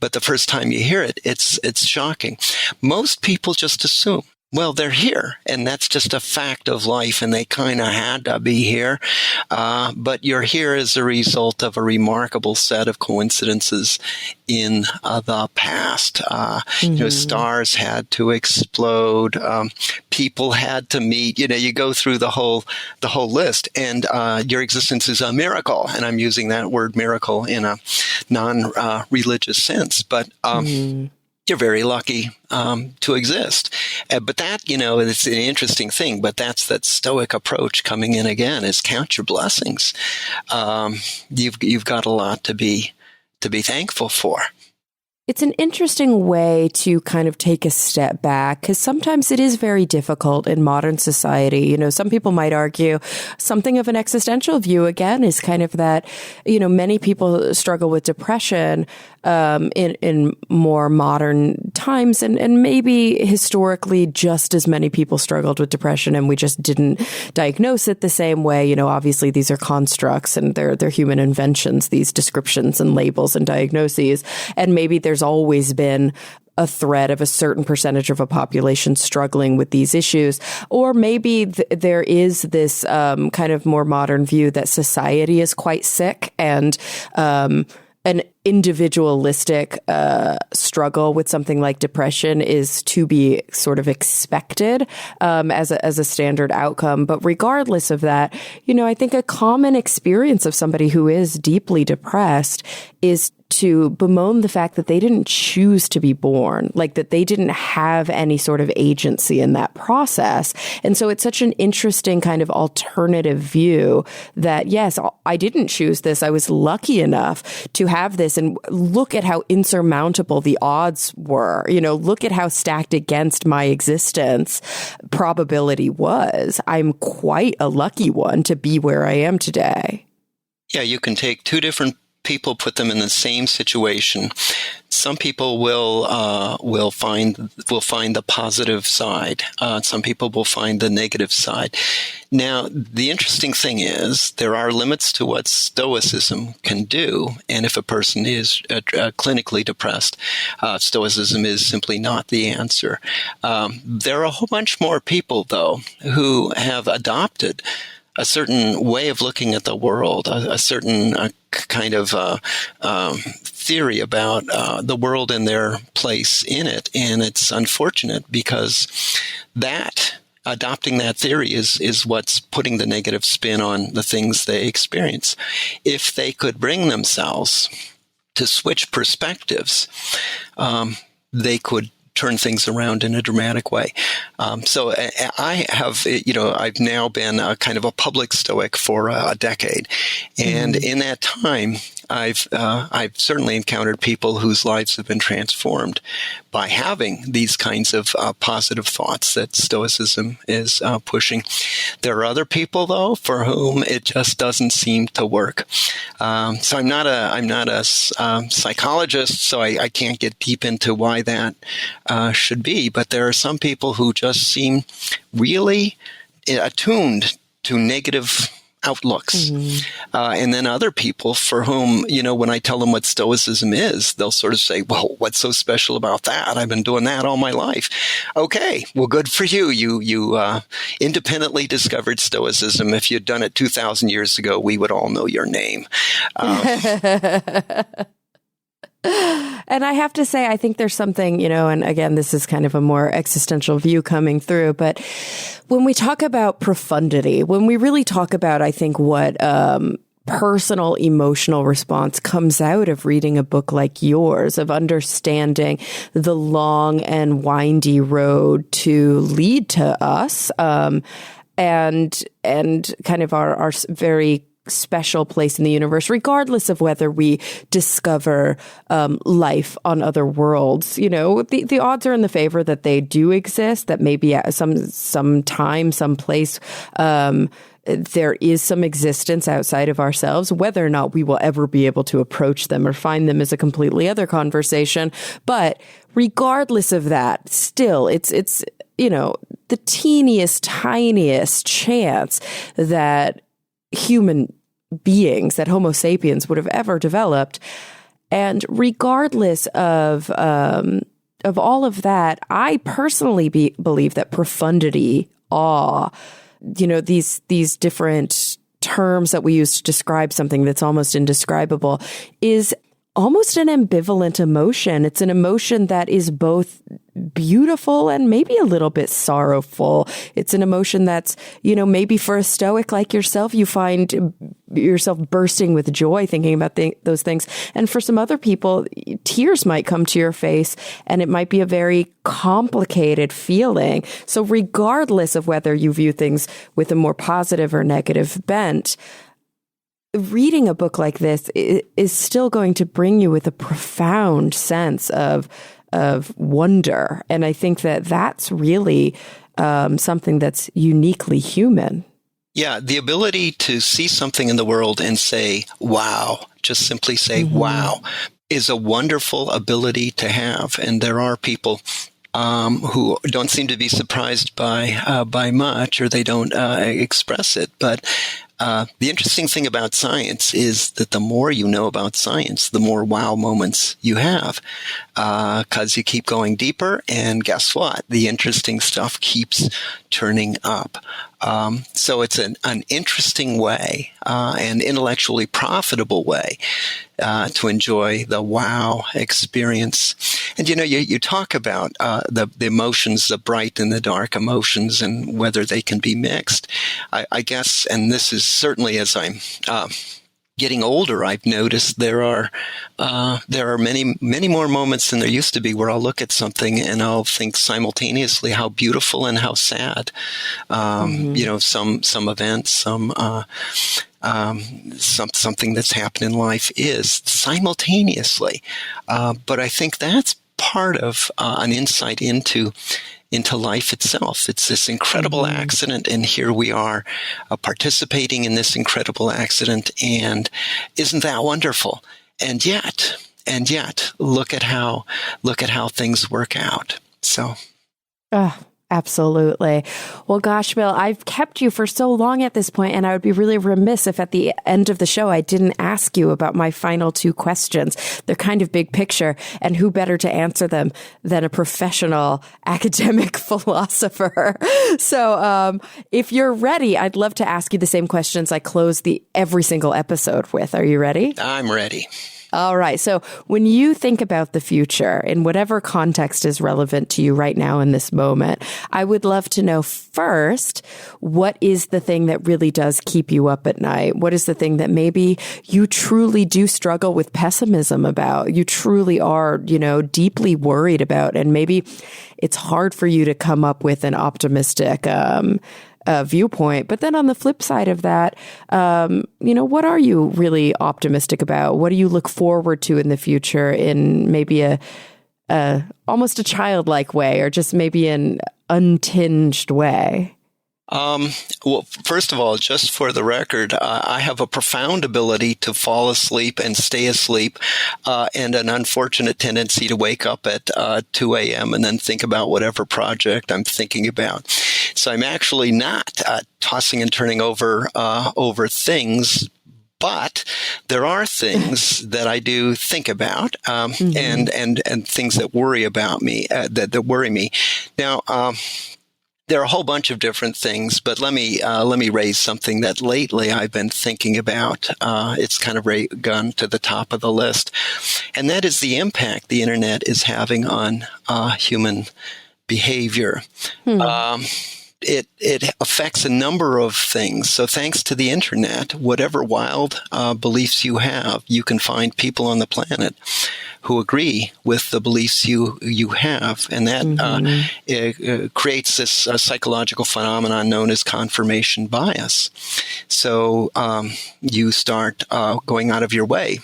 But the first time you hear it, it's shocking. Most people just assume, well, they're here, and that's just a fact of life, and they kind of had to be here. But you're here as a result of a remarkable set of coincidences in the past. Stars had to explode. People had to meet. You go through the whole list, and your existence is a miracle. And I'm using that word miracle in a non-religious sense, but you're very lucky to exist. But that, it's an interesting thing, but that's that Stoic approach coming in again, is count your blessings. You've got a lot to be thankful for. It's an interesting way to kind of take a step back, because sometimes it is very difficult in modern society. Some people might argue something of an existential view, again, is kind of that, many people struggle with depression in more modern times, and maybe historically just as many people struggled with depression, and we just didn't diagnose it the same way. Obviously these are constructs, and they're human inventions, these descriptions and labels and diagnoses, and maybe there's always been a threat of a certain percentage of a population struggling with these issues. Or maybe there is this kind of more modern view that society is quite sick, and an individualistic struggle with something like depression is to be sort of expected as a standard outcome. But regardless of that, I think a common experience of somebody who is deeply depressed is to bemoan the fact that they didn't choose to be born, like that they didn't have any sort of agency in that process. And so it's such an interesting kind of alternative view that, yes, I didn't choose this. I was lucky enough to have this. And look at how insurmountable the odds were. Look at how stacked against my existence probability was. I'm quite a lucky one to be where I am today. Yeah, you can take two different people, put them in the same situation. Some people will find the positive side. Some people will find the negative side. Now, the interesting thing is there are limits to what Stoicism can do, and if a person is clinically depressed, Stoicism is simply not the answer. There are a whole bunch more people, though, who have adopted a certain way of looking at the world, a certain kind of theory about the world and their place in it. And it's unfortunate because adopting that theory is what's putting the negative spin on the things they experience. If they could bring themselves to switch perspectives, they could turn things around in a dramatic way. So I have, I've now been a kind of a public Stoic for a decade. And in that time, I've certainly encountered people whose lives have been transformed by having these kinds of positive thoughts that Stoicism is pushing. There are other people, though, for whom it just doesn't seem to work. So I'm not a psychologist, so I can't get deep into why that should be. But there are some people who just seem really attuned to negative outlooks. And then other people for whom, when I tell them what Stoicism is, they'll sort of say, well, what's so special about that? I've been doing that all my life. Okay, well, good for you. You independently discovered Stoicism. If you'd done it 2,000 years ago, we would all know your name. And I have to say, I think there's something, and again, this is kind of a more existential view coming through, but when we talk about profundity, when we really talk about, I think, what personal emotional response comes out of reading a book like yours, of understanding the long and windy road to lead to us, and kind of our very special place in the universe, regardless of whether we discover life on other worlds. The odds are in the favor that they do exist, that maybe at some time, some place, there is some existence outside of ourselves. Whether or not we will ever be able to approach them or find them is a completely other conversation. But regardless of that, still, it's the teeniest, tiniest chance that human beings, that Homo sapiens would have ever developed. And regardless of all of that, I personally believe that profundity, awe, these different terms that we use to describe something that's almost indescribable, is almost an ambivalent emotion. It's an emotion that is both beautiful and maybe a little bit sorrowful. It's an emotion that's, maybe for a Stoic like yourself, you find yourself bursting with joy thinking about those things. And for some other people, tears might come to your face and it might be a very complicated feeling. So regardless of whether you view things with a more positive or negative bent, reading a book like this is still going to bring you with a profound sense of wonder. And I think that that's really something that's uniquely human. Yeah, the ability to see something in the world and say, wow, just simply say, wow, is a wonderful ability to have. And there are people who don't seem to be surprised by much, or they don't express it. But the interesting thing about science is that the more you know about science, the more wow moments you have, because you keep going deeper, and guess what? The interesting stuff keeps turning up. So it's an interesting way, an intellectually profitable way to enjoy the wow experience. And you talk about the emotions, the bright and the dark emotions, and whether they can be mixed. I guess, and this is certainly as I'm getting older, I've noticed there are many more moments than there used to be where I'll look at something and I'll think simultaneously how beautiful and how sad. Some events, something that's happened in life is simultaneously. But I think that's part of an insight into life itself. It's this incredible accident, and here we are participating in this incredible accident, and isn't that wonderful? And yet, look at how things work out. So. Absolutely. Well, gosh, Bill, I've kept you for so long at this point, and I would be really remiss if at the end of the show I didn't ask you about my final two questions. They're kind of big picture, and who better to answer them than a professional academic philosopher? So if you're ready, I'd love to ask you the same questions I close every single episode with. Are you ready? I'm ready. All right. So when you think about the future in whatever context is relevant to you right now in this moment, I would love to know first, what is the thing that really does keep you up at night? What is the thing that maybe you truly do struggle with pessimism about? You truly are, deeply worried about, and maybe it's hard for you to come up with an optimistic viewpoint. But then on the flip side of that, what are you really optimistic about? What do you look forward to in the future in maybe a almost a childlike way, or just maybe an untinged way? Well, first of all, just for the record, I have a profound ability to fall asleep and stay asleep, and an unfortunate tendency to wake up at 2 a.m. and then think about whatever project I'm thinking about. So I'm actually not tossing and turning over things. But there are things that I do think about, and things that worry about me, that worry me. Now, there are a whole bunch of different things, but let me raise something that lately I've been thinking about. It's kind of gone to the top of the list, and that is the impact the internet is having on human behavior. It affects a number of things. So thanks to the internet, whatever wild beliefs you have, you can find people on the planet who agree with the beliefs you have. And that it creates this psychological phenomenon known as confirmation bias. So you start going out of your way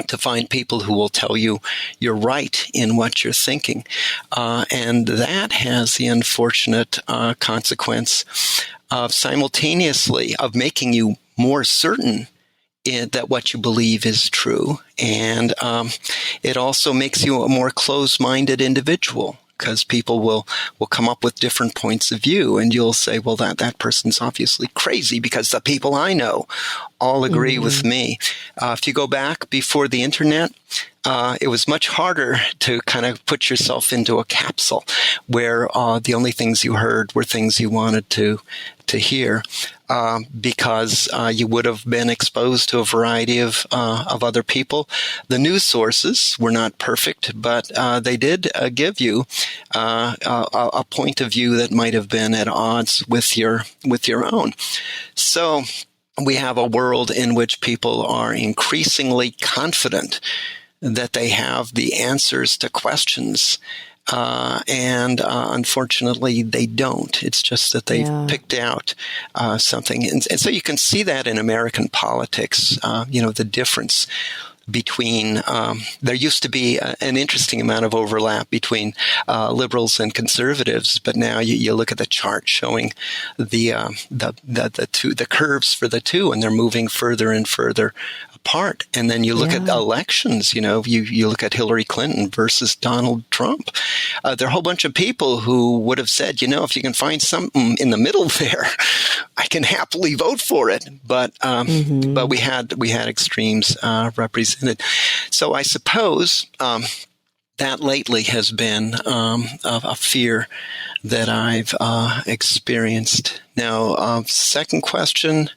to find people who will tell you you're right in what you're thinking. And that has the unfortunate consequence of simultaneously of making you more certain that what you believe is true. And it also makes you a more closed-minded individual, because people will come up with different points of view, and you'll say, well, that person's obviously crazy because the people I know all agree with me. If you go back before the internet, it was much harder to kind of put yourself into a capsule where the only things you heard were things you wanted to hear, because you would have been exposed to a variety of other people. The news sources were not perfect, but they did give you a point of view that might have been at odds with your own. So we have a world in which people are increasingly confident that they have the answers to questions. And unfortunately, they don't. It's just that they've picked out something. And so you can see that in American politics, the difference between, there used to be an interesting amount of overlap between liberals and conservatives, but now you look at the chart showing the curves for the two, and they're moving further and further apart. And then you look at elections, you look at Hillary Clinton versus Donald Trump. There are a whole bunch of people who would have said, if you can find something in the middle there, I can happily vote for it. But we had extremes represented. So I suppose that lately has been a fear that I've experienced. Now, second question.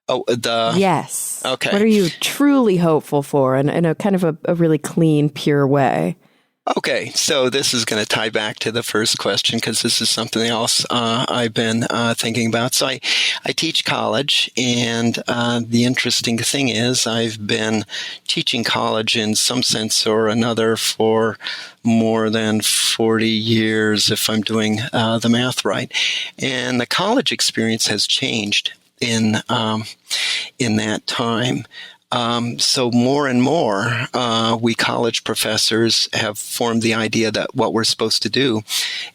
Yes. Okay. What are you truly hopeful for in a kind of a really clean, pure way? Okay, so this is going to tie back to the first question, because this is something else I've been thinking about. So I teach college, and the interesting thing is I've been teaching college in some sense or another for more than 40 years, if I'm doing the math right. And the college experience has changed in that time. So more and more, we college professors have formed the idea that what we're supposed to do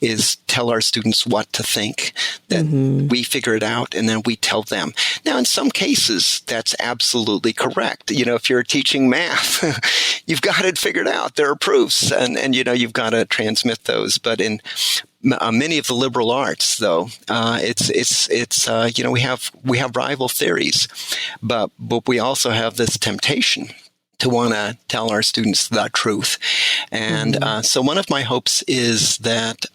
is tell our students what to think, that we figure it out, and then we tell them. Now, in some cases, that's absolutely correct. If you're teaching math, you've got it figured out. There are proofs, and you've got to transmit those. But in many of the liberal arts, though, we have rival theories, but we also have this temptation to want to tell our students the truth. And so one of my hopes is that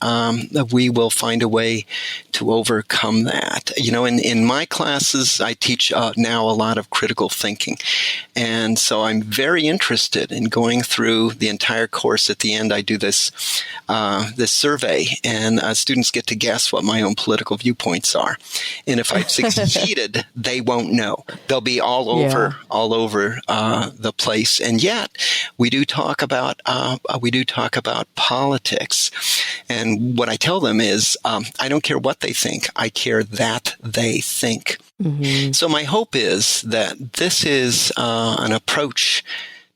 we will find a way to overcome that. In my classes, I teach now a lot of critical thinking. And so I'm very interested in going through the entire course. At the end, I do this survey, and students get to guess what my own political viewpoints are. And if I've succeeded, they won't know. They'll be all over the place. place, and yet we do talk about politics. And what I tell them is, I don't care what they think. I care that they think. Mm-hmm. So my hope is that this is an approach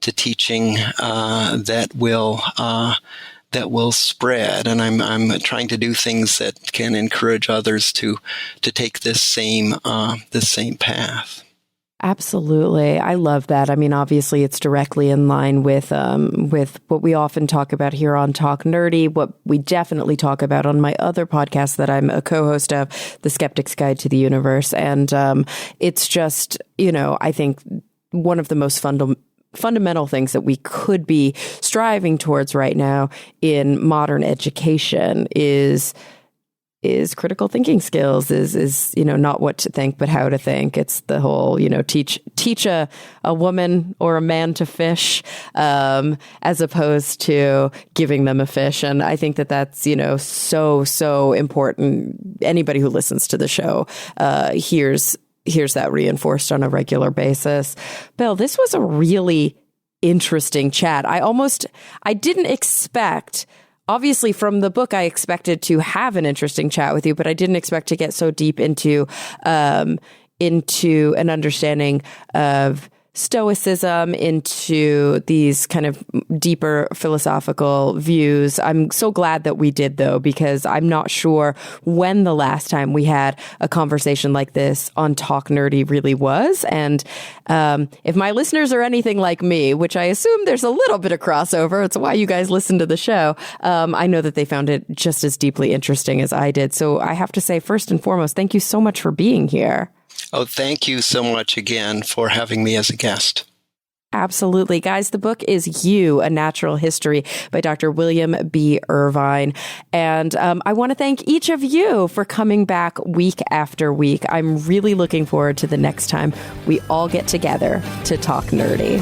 to teaching that will spread, and I'm trying to do things that can encourage others to take this same path. Absolutely. I love that. I mean, obviously, it's directly in line with what we often talk about here on Talk Nerdy, what we definitely talk about on my other podcast that I'm a co-host of, The Skeptic's Guide to the Universe. And it's just, I think one of the most fundamental things that we could be striving towards right now in modern education is critical thinking skills, is not what to think, but how to think. It's the whole, teach a woman or a man to fish, as opposed to giving them a fish. And I think that that's, so important. Anybody who listens to the show hears that reinforced on a regular basis. Bill, this was a really interesting chat. I didn't expect. Obviously, from the book, I expected to have an interesting chat with you, but I didn't expect to get so deep into an understanding of Stoicism, into these kind of deeper philosophical views. I'm so glad that we did, though, because I'm not sure when the last time we had a conversation like this on Talk Nerdy really was. And if my listeners are anything like me, which I assume there's a little bit of crossover, it's why you guys listen to the show, I know that they found it just as deeply interesting as I did. So I have to say, first and foremost, thank you so much for being here. Oh, thank you so much again for having me as a guest. Absolutely. Guys, the book is You, A Natural History by Dr. William B. Irvine. And I want to thank each of you for coming back week after week. I'm really looking forward to the next time we all get together to talk nerdy.